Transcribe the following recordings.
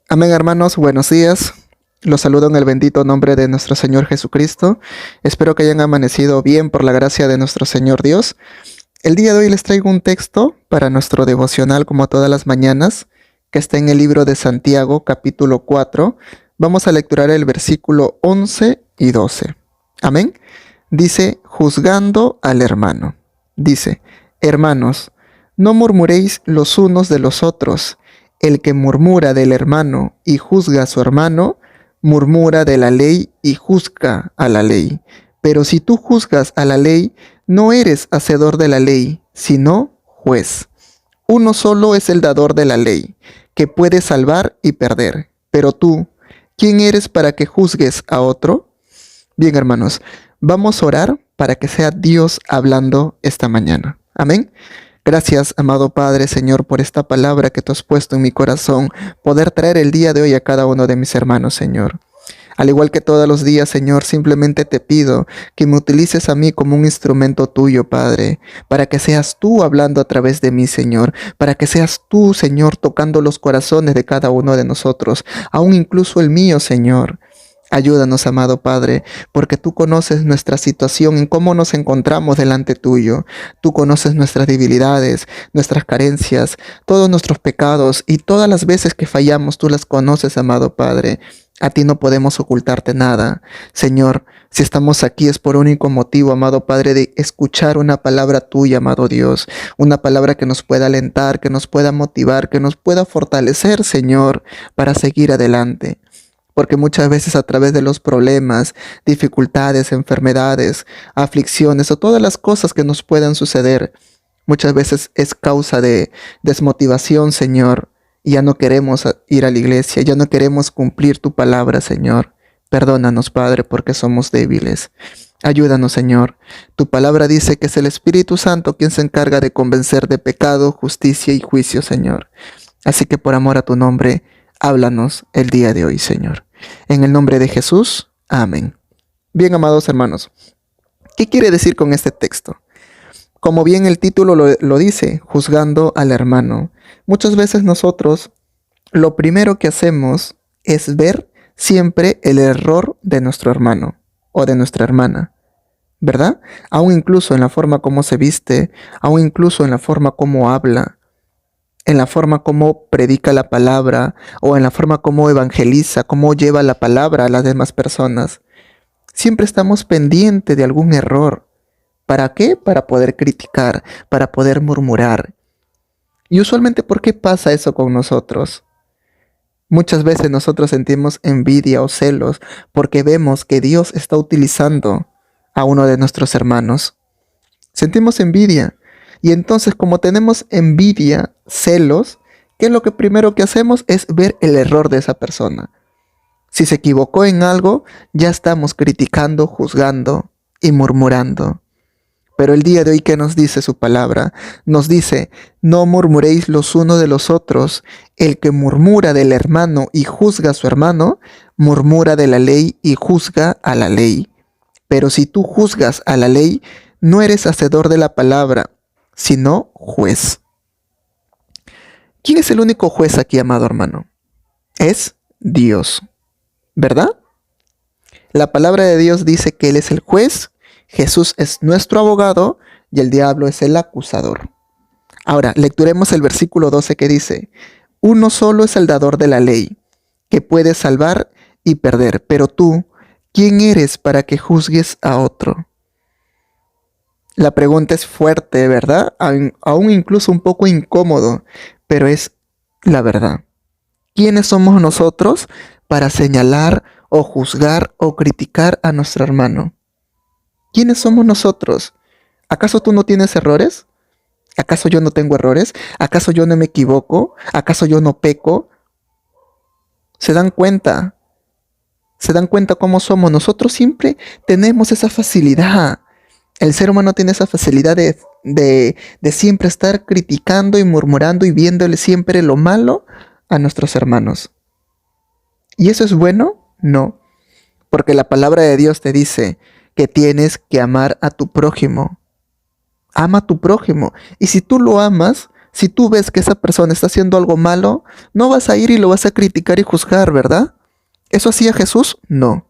Amén, hermanos, buenos días. Los saludo en el bendito nombre de nuestro Señor Jesucristo. Espero que hayan amanecido bien por la gracia de nuestro Señor Dios. El día de hoy les traigo un texto para nuestro devocional como todas las mañanas, que está en el libro de Santiago, capítulo 4. Vamos a lecturar el versículo 11 y 12. Amén. Dice, juzgando al hermano. Dice, hermanos, no murmuréis los unos de los otros. El que murmura del hermano y juzga a su hermano, murmura de la ley y juzga a la ley. Pero si tú juzgas a la ley, no eres hacedor de la ley, sino juez. Uno solo es el dador de la ley, que puede salvar y perder. Pero tú, ¿quién eres para que juzgues a otro? Bien, hermanos, vamos a orar para que sea Dios hablando esta mañana. Amén. Gracias, amado Padre, Señor, por esta palabra que tú has puesto en mi corazón, poder traer el día de hoy a cada uno de mis hermanos, Señor. Al igual que todos los días, Señor, simplemente te pido que me utilices a mí como un instrumento tuyo, Padre, para que seas tú hablando a través de mí, Señor, para que seas tú, Señor, tocando los corazones de cada uno de nosotros, aún incluso el mío, Señor. Ayúdanos, amado Padre, porque tú conoces nuestra situación, en cómo nos encontramos delante tuyo. Tú conoces nuestras debilidades, nuestras carencias, todos nuestros pecados y todas las veces que fallamos, tú las conoces, amado Padre. A ti no podemos ocultarte nada. Señor, si estamos aquí es por único motivo, amado Padre, de escuchar una palabra tuya, amado Dios. Una palabra que nos pueda alentar, que nos pueda motivar, que nos pueda fortalecer, Señor, para seguir adelante. Porque muchas veces a través de los problemas, dificultades, enfermedades, aflicciones o todas las cosas que nos puedan suceder, muchas veces es causa de desmotivación, Señor. Y ya no queremos ir a la iglesia, ya no queremos cumplir tu palabra, Señor. Perdónanos, Padre, porque somos débiles. Ayúdanos, Señor. Tu palabra dice que es el Espíritu Santo quien se encarga de convencer de pecado, justicia y juicio, Señor. Así que por amor a tu nombre, háblanos el día de hoy, Señor. En el nombre de Jesús, amén. Bien, amados hermanos, ¿qué quiere decir con este texto? Como bien el título lo dice, juzgando al hermano. Muchas veces nosotros lo primero que hacemos es ver siempre el error de nuestro hermano o de nuestra hermana, ¿verdad? Aún incluso en la forma como se viste, aún incluso en la forma como habla, en la forma como predica la palabra o en la forma como evangeliza, cómo lleva la palabra a las demás personas. Siempre estamos pendientes de algún error. ¿Para qué? Para poder criticar, para poder murmurar. Y usualmente, ¿por qué pasa eso con nosotros? Muchas veces nosotros sentimos envidia o celos porque vemos que Dios está utilizando a uno de nuestros hermanos. Sentimos envidia. Y entonces, como tenemos envidia, celos, ¿qué es lo que primero que hacemos? Es ver el error de esa persona. Si se equivocó en algo, ya estamos criticando, juzgando y murmurando. Pero el día de hoy, ¿qué nos dice su palabra? Nos dice, no murmuréis los unos de los otros. El que murmura del hermano y juzga a su hermano, murmura de la ley y juzga a la ley. Pero si tú juzgas a la ley, no eres hacedor de la palabra, sino juez. ¿Quién es el único juez aquí, amado hermano? Es Dios, ¿verdad? La palabra de Dios dice que Él es el juez, Jesús es nuestro abogado y el diablo es el acusador. Ahora, lecturemos el versículo 12 que dice, uno solo es el dador de la ley, que puede salvar y perder, pero tú, ¿quién eres para que juzgues a otro? La pregunta es fuerte, ¿verdad? Aún incluso un poco incómodo, pero es la verdad. ¿Quiénes somos nosotros para señalar o juzgar o criticar a nuestro hermano? ¿Quiénes somos nosotros? ¿Acaso tú no tienes errores? ¿Acaso yo no tengo errores? ¿Acaso yo no me equivoco? ¿Acaso yo no peco? ¿Se dan cuenta? ¿Se dan cuenta cómo somos? Nosotros siempre tenemos esa facilidad. El ser humano tiene esa facilidad de siempre estar criticando y murmurando y viéndole siempre lo malo a nuestros hermanos. ¿Y eso es bueno? No. Porque la palabra de Dios te dice que tienes que amar a tu prójimo. Ama a tu prójimo. Y si tú lo amas, Si tú ves que esa persona está haciendo algo malo, no vas a ir y lo vas a criticar y juzgar, ¿verdad? ¿Eso hacía Jesús? No.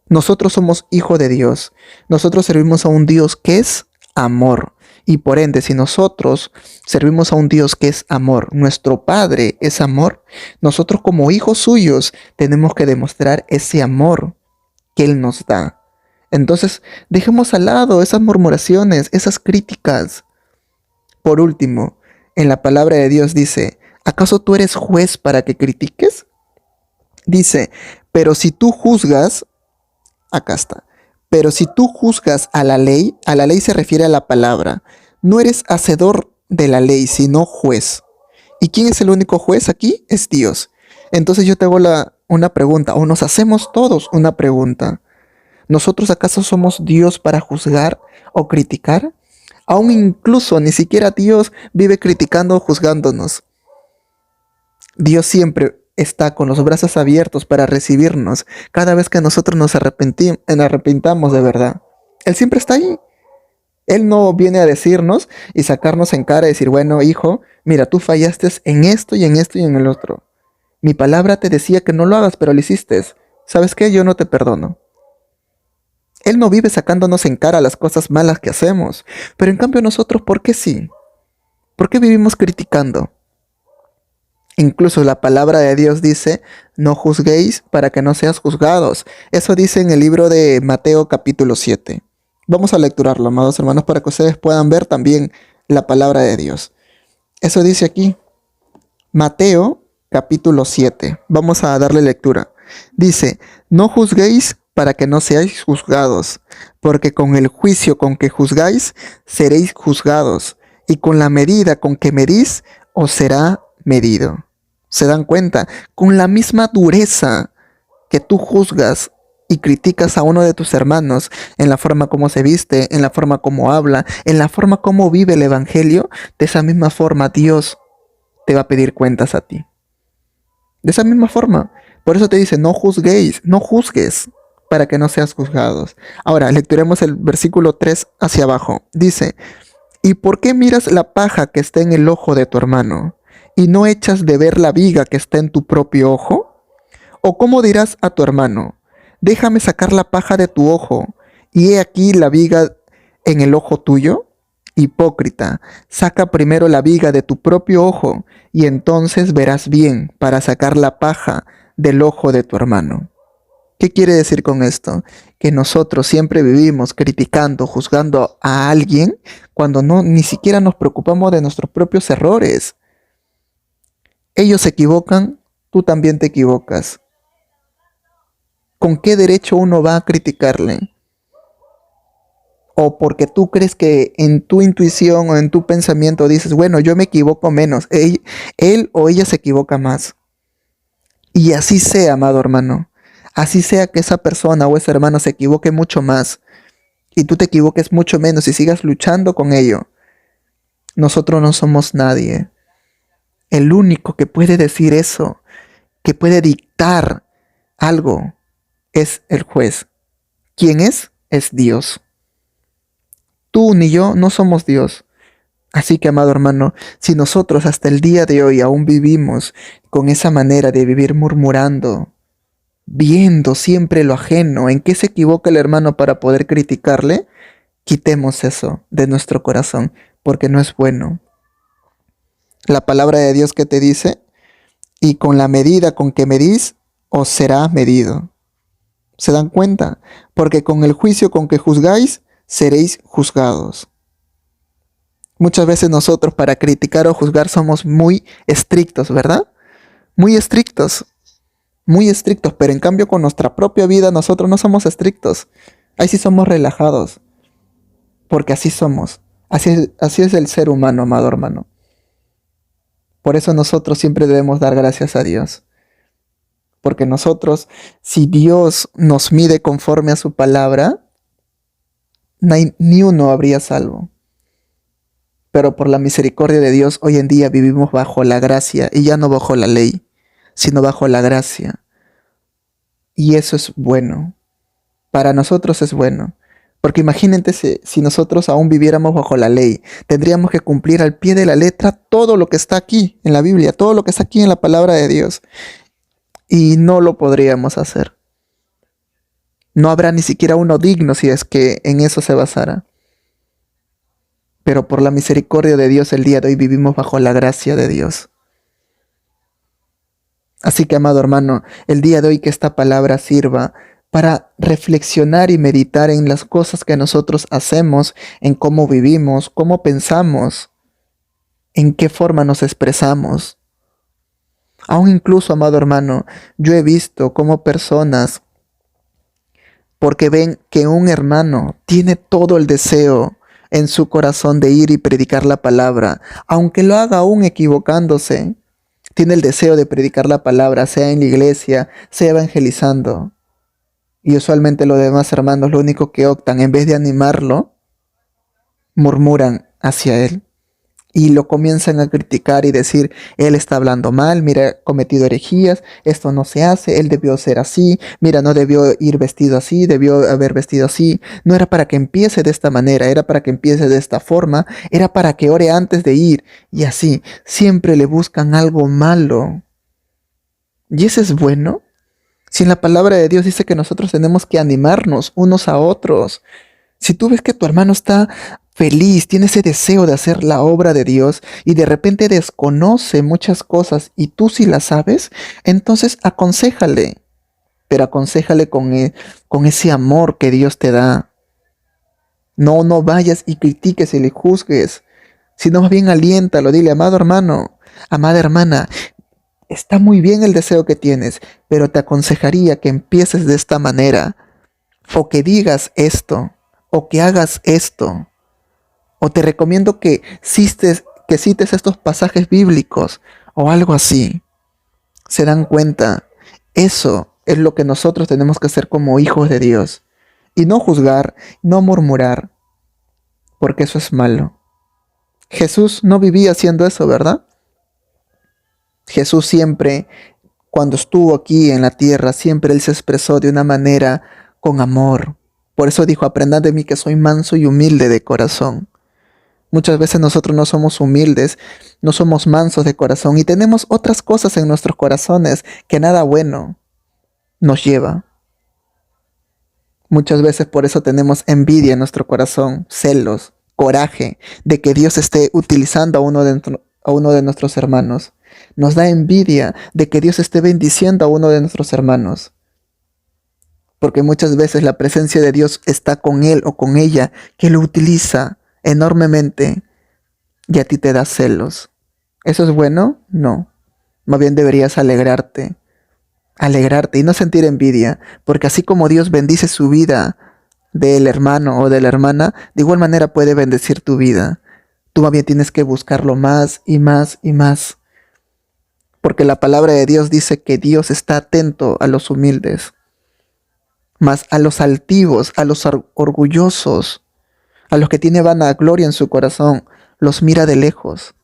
Nosotros somos hijos de Dios. Nosotros servimos a un Dios que es amor. Y por ende, si nosotros servimos a un Dios que es amor, nuestro Padre es amor, nosotros como hijos suyos tenemos que demostrar ese amor que Él nos da. Entonces, dejemos al lado esas murmuraciones, esas críticas. Por último, en la palabra de Dios dice, ¿acaso tú eres juez para que critiques? Dice, pero si tú juzgas, acá está, pero si tú juzgas a la ley se refiere a la palabra, no eres hacedor de la ley, sino juez. ¿Y quién es el único juez aquí? Es Dios. Entonces yo te hago una pregunta, o nos hacemos todos una pregunta. ¿Nosotros acaso somos Dios para juzgar o criticar? Aún incluso ni siquiera Dios vive criticando o juzgándonos. Dios siempre está con los brazos abiertos para recibirnos cada vez que nosotros nos arrepintamos de verdad. Él siempre está ahí. Él no viene a decirnos y sacarnos en cara y decir, bueno, hijo, mira, tú fallaste en esto y en esto y en el otro. Mi palabra te decía que no lo hagas, pero lo hiciste. ¿Sabes qué? Yo no te perdono. Él no vive sacándonos en cara las cosas malas que hacemos. Pero en cambio nosotros, ¿por qué sí? ¿Por qué vivimos criticando? Incluso la palabra de Dios dice, no juzguéis para que no seas juzgados. Eso dice en el libro de Mateo capítulo 7. Vamos a lecturarlo, amados hermanos, para que ustedes puedan ver también la palabra de Dios. Eso dice aquí, Mateo capítulo 7. Vamos a darle lectura. Dice, no juzguéis para que no seáis juzgados, porque con el juicio con que juzgáis, seréis juzgados, y con la medida con que medís, os será medido. ¿Se dan cuenta? Con la misma dureza que tú juzgas y criticas a uno de tus hermanos en la forma como se viste, en la forma como habla, en la forma como vive el evangelio, de esa misma forma Dios te va a pedir cuentas a ti. De esa misma forma. Por eso te dice, no juzguéis, no juzgues para que no seas juzgados. Ahora, lecturemos el versículo 3 hacia abajo. Dice, ¿y por qué miras la paja que está en el ojo de tu hermano y no echas de ver la viga que está en tu propio ojo? ¿O cómo dirás a tu hermano, déjame sacar la paja de tu ojo y he aquí la viga en el ojo tuyo? Hipócrita, saca primero la viga de tu propio ojo y entonces verás bien para sacar la paja del ojo de tu hermano. ¿Qué quiere decir con esto? Que nosotros siempre vivimos criticando, juzgando a alguien cuando ni siquiera nos preocupamos de nuestros propios errores. Ellos se equivocan, tú también te equivocas. ¿Con qué derecho uno va a criticarle? O porque tú crees que en tu intuición o en tu pensamiento dices, bueno, yo me equivoco menos, él o ella se equivoca más. Y así sea, amado hermano. Así sea que esa persona o ese hermano se equivoque mucho más y tú te equivoques mucho menos y sigas luchando con ello. Nosotros no somos nadie. El único que puede decir eso, que puede dictar algo, es el juez. ¿Quién es? Es Dios. Tú ni yo no somos Dios. Así que, amado hermano, si nosotros hasta el día de hoy aún vivimos con esa manera de vivir murmurando, viendo siempre lo ajeno, en qué se equivoca el hermano para poder criticarle, quitemos eso de nuestro corazón, porque no es bueno. La palabra de Dios que te dice, y con la medida con que medís, os será medido. ¿Se dan cuenta? Porque con el juicio con que juzgáis, seréis juzgados. Muchas veces nosotros para criticar o juzgar somos muy estrictos, ¿verdad? Muy estrictos, pero en cambio con nuestra propia vida nosotros no somos estrictos. Ahí sí somos relajados, porque así somos. Así es el ser humano, amado hermano. Por eso nosotros siempre debemos dar gracias a Dios. Porque nosotros, si Dios nos mide conforme a su palabra, ni uno habría salvo. Pero por la misericordia de Dios, hoy en día vivimos bajo la gracia, y ya no bajo la ley, sino bajo la gracia. Y eso es bueno. Para nosotros es bueno, Porque imagínate si nosotros aún viviéramos bajo la ley, tendríamos que cumplir al pie de la letra todo lo que está aquí en la Biblia, todo lo que está aquí en la palabra de Dios. Y no lo podríamos hacer. No habrá ni siquiera uno digno si es que en eso se basara. Pero por la misericordia de Dios el día de hoy vivimos bajo la gracia de Dios. Así que, amado hermano, el día de hoy que esta palabra sirva para reflexionar y meditar en las cosas que nosotros hacemos, en cómo vivimos, cómo pensamos, en qué forma nos expresamos. Aún incluso, amado hermano, yo he visto cómo personas, porque ven que un hermano tiene todo el deseo en su corazón de ir y predicar la palabra, aunque lo haga aún equivocándose, tiene el deseo de predicar la palabra, sea en la iglesia, sea evangelizando. Y usualmente los demás hermanos lo único que optan, en vez de animarlo, murmuran hacia él. Y lo comienzan a criticar y decir, él está hablando mal, mira, ha cometido herejías, esto no se hace, él debió ser así, mira, no debió ir vestido así, debió haber vestido así, no era para que empiece de esta manera, era para que empiece de esta forma, era para que ore antes de ir, y así, siempre le buscan algo malo. ¿Y eso es bueno? Si en la palabra de Dios dice que nosotros tenemos que animarnos unos a otros. Si tú ves que tu hermano está feliz, tiene ese deseo de hacer la obra de Dios y de repente desconoce muchas cosas y tú sí las sabes, entonces aconséjale, pero aconséjale con ese amor que Dios te da. No vayas y critiques y le juzgues, sino más bien aliéntalo, dile, amado hermano, amada hermana, está muy bien el deseo que tienes, pero te aconsejaría que empieces de esta manera, o que digas esto, o que hagas esto, o te recomiendo que cites estos pasajes bíblicos, o algo así. ¿Se dan cuenta? Eso es lo que nosotros tenemos que hacer como hijos de Dios, y no juzgar, no murmurar, porque eso es malo. Jesús no vivía haciendo eso, ¿verdad? Jesús siempre, cuando estuvo aquí en la tierra, siempre Él se expresó de una manera con amor. Por eso dijo, aprendad de mí que soy manso y humilde de corazón. Muchas veces nosotros no somos humildes, no somos mansos de corazón y tenemos otras cosas en nuestros corazones que nada bueno nos lleva. Muchas veces por eso tenemos envidia en nuestro corazón, celos, coraje de que Dios esté utilizando a uno de nuestros hermanos. Nos da envidia de que Dios esté bendiciendo a uno de nuestros hermanos. Porque muchas veces la presencia de Dios está con él o con ella, que lo utiliza enormemente y a ti te da celos. ¿Eso es bueno? No. Más bien deberías alegrarte y no sentir envidia, porque así como Dios bendice su vida del hermano o de la hermana, de igual manera puede bendecir tu vida. Tú más bien tienes que buscarlo más y más y más. Porque la palabra de Dios dice que Dios está atento a los humildes, mas a los altivos, a los orgullosos, a los que tienen vanagloria en su corazón, los mira de lejos.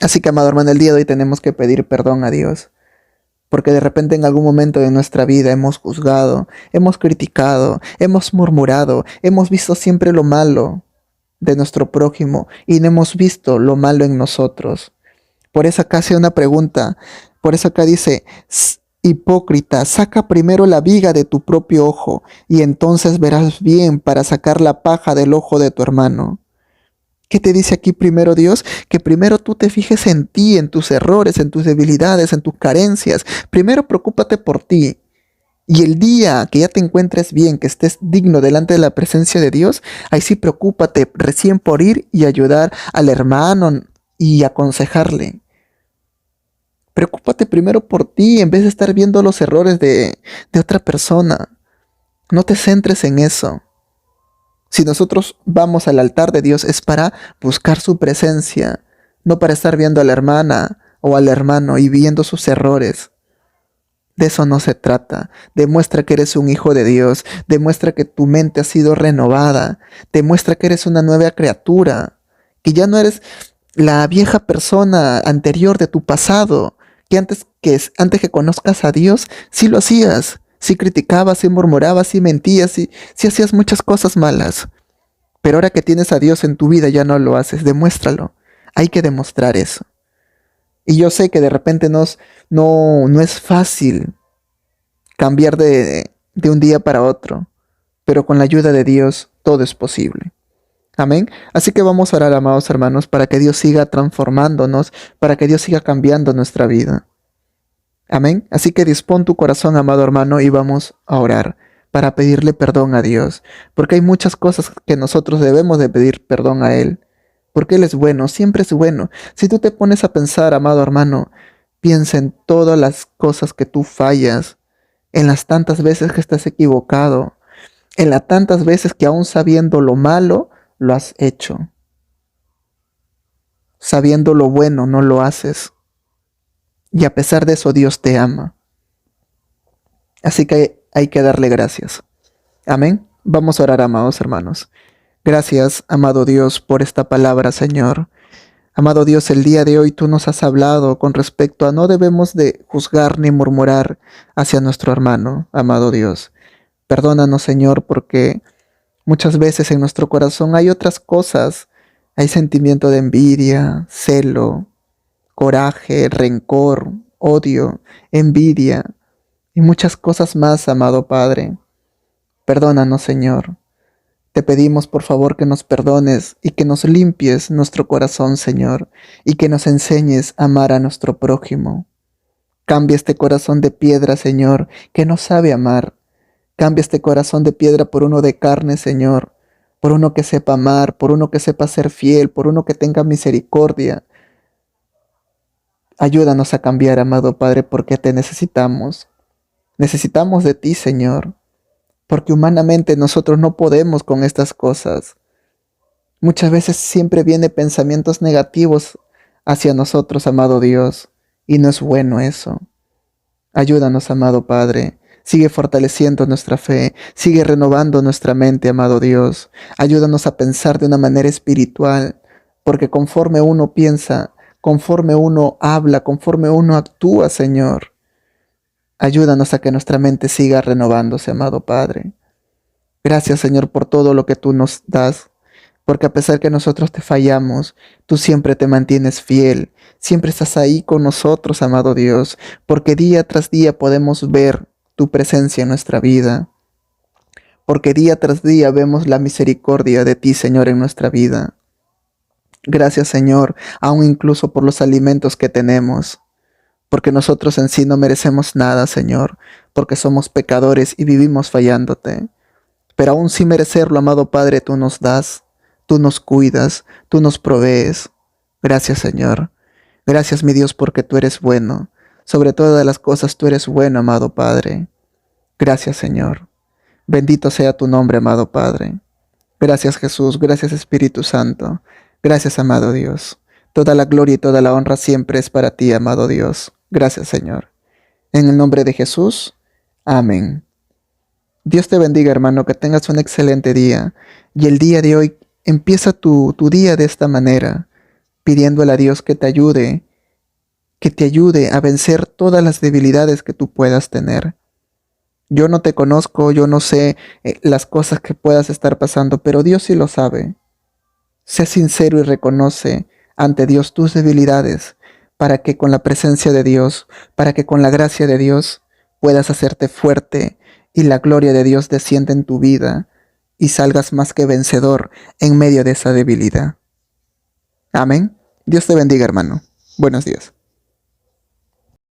Así que, amado hermano, el día de hoy tenemos que pedir perdón a Dios, porque de repente en algún momento de nuestra vida hemos juzgado, hemos criticado, hemos murmurado, hemos visto siempre lo malo de nuestro prójimo y no hemos visto lo malo en nosotros. Por eso acá hace una pregunta, por eso acá dice, hipócrita, saca primero la viga de tu propio ojo y entonces verás bien para sacar la paja del ojo de tu hermano. ¿Qué te dice aquí primero Dios? Que primero tú te fijes en ti, en tus errores, en tus debilidades, en tus carencias. Primero preocúpate por ti. Y el día que ya te encuentres bien, que estés digno delante de la presencia de Dios, ahí sí preocúpate recién por ir y ayudar al hermano y aconsejarle. Preocúpate primero por ti en vez de estar viendo los errores de otra persona. No te centres en eso. Si nosotros vamos al altar de Dios es para buscar su presencia, no para estar viendo a la hermana o al hermano y viendo sus errores. De eso no se trata. Demuestra que eres un hijo de Dios, demuestra que tu mente ha sido renovada, demuestra que eres una nueva criatura, que ya no eres la vieja persona anterior de tu pasado, que antes que conozcas a Dios, sí lo hacías. sí criticabas, sí murmurabas, sí mentías, sí hacías muchas cosas malas. Pero ahora que tienes a Dios en tu vida ya no lo haces, demuéstralo. Hay que demostrar eso. Y yo sé que de repente no es fácil cambiar de un día para otro, pero con la ayuda de Dios todo es posible. Amén. Así que vamos a orar, amados hermanos, para que Dios siga transformándonos, para que Dios siga cambiando nuestra vida. Amén. Así que dispón tu corazón, amado hermano, y vamos a orar para pedirle perdón a Dios, porque hay muchas cosas que nosotros debemos de pedir perdón a Él, porque Él es bueno, siempre es bueno. Si tú te pones a pensar, amado hermano, piensa en todas las cosas que tú fallas, en las tantas veces que estás equivocado, en las tantas veces que aún sabiendo lo malo, lo has hecho. Sabiendo lo bueno, no lo haces. Y a pesar de eso, Dios te ama. Así que hay que darle gracias. Amén. Vamos a orar, amados hermanos. Gracias, amado Dios, por esta palabra, Señor. Amado Dios, el día de hoy tú nos has hablado con respecto a no debemos de juzgar ni murmurar hacia nuestro hermano, amado Dios. Perdónanos, Señor, porque muchas veces en nuestro corazón hay otras cosas. Hay sentimiento de envidia, celo, coraje, rencor, odio, envidia y muchas cosas más, amado Padre. Perdónanos, Señor. Te pedimos por favor que nos perdones y que nos limpies nuestro corazón, Señor, y que nos enseñes a amar a nuestro prójimo. Cambia este corazón de piedra, Señor, que no sabe amar. Cambia este corazón de piedra por uno de carne, Señor, por uno que sepa amar, por uno que sepa ser fiel, por uno que tenga misericordia. Ayúdanos a cambiar, amado Padre, porque te necesitamos. Necesitamos de ti, Señor, porque humanamente nosotros no podemos con estas cosas. Muchas veces siempre vienen pensamientos negativos hacia nosotros, amado Dios, y no es bueno eso. Ayúdanos, amado Padre. Sigue fortaleciendo nuestra fe, sigue renovando nuestra mente, amado Dios. Ayúdanos a pensar de una manera espiritual, porque conforme uno piensa, conforme uno habla, conforme uno actúa, Señor, ayúdanos a que nuestra mente siga renovándose, amado Padre. Gracias, Señor, por todo lo que tú nos das, porque a pesar que nosotros te fallamos, tú siempre te mantienes fiel, siempre estás ahí con nosotros, amado Dios, porque día tras día podemos ver tu presencia en nuestra vida, porque día tras día vemos la misericordia de ti, Señor, en nuestra vida. Gracias, Señor, aún incluso por los alimentos que tenemos, porque nosotros en sí no merecemos nada, Señor, porque somos pecadores y vivimos fallándote. Pero aún sin merecerlo, amado Padre, tú nos das, tú nos cuidas, tú nos provees. Gracias, Señor. Gracias, mi Dios, porque tú eres bueno. Sobre todas las cosas tú eres bueno, amado Padre. Gracias, Señor. Bendito sea tu nombre, amado Padre. Gracias, Jesús. Gracias, Espíritu Santo. Gracias, amado Dios. Toda la gloria y toda la honra siempre es para ti, amado Dios. Gracias, Señor. En el nombre de Jesús. Amén. Dios te bendiga, hermano, que tengas un excelente día. Y el día de hoy empieza tu día de esta manera, pidiéndole a Dios que te ayude a vencer todas las debilidades que tú puedas tener. Yo no te conozco, yo no sé las cosas que puedas estar pasando, pero Dios sí lo sabe. Sé sincero y reconoce ante Dios tus debilidades, para que con la presencia de Dios, para que con la gracia de Dios puedas hacerte fuerte y la gloria de Dios descienda en tu vida y salgas más que vencedor en medio de esa debilidad. Amén. Dios te bendiga, hermano. Buenos días.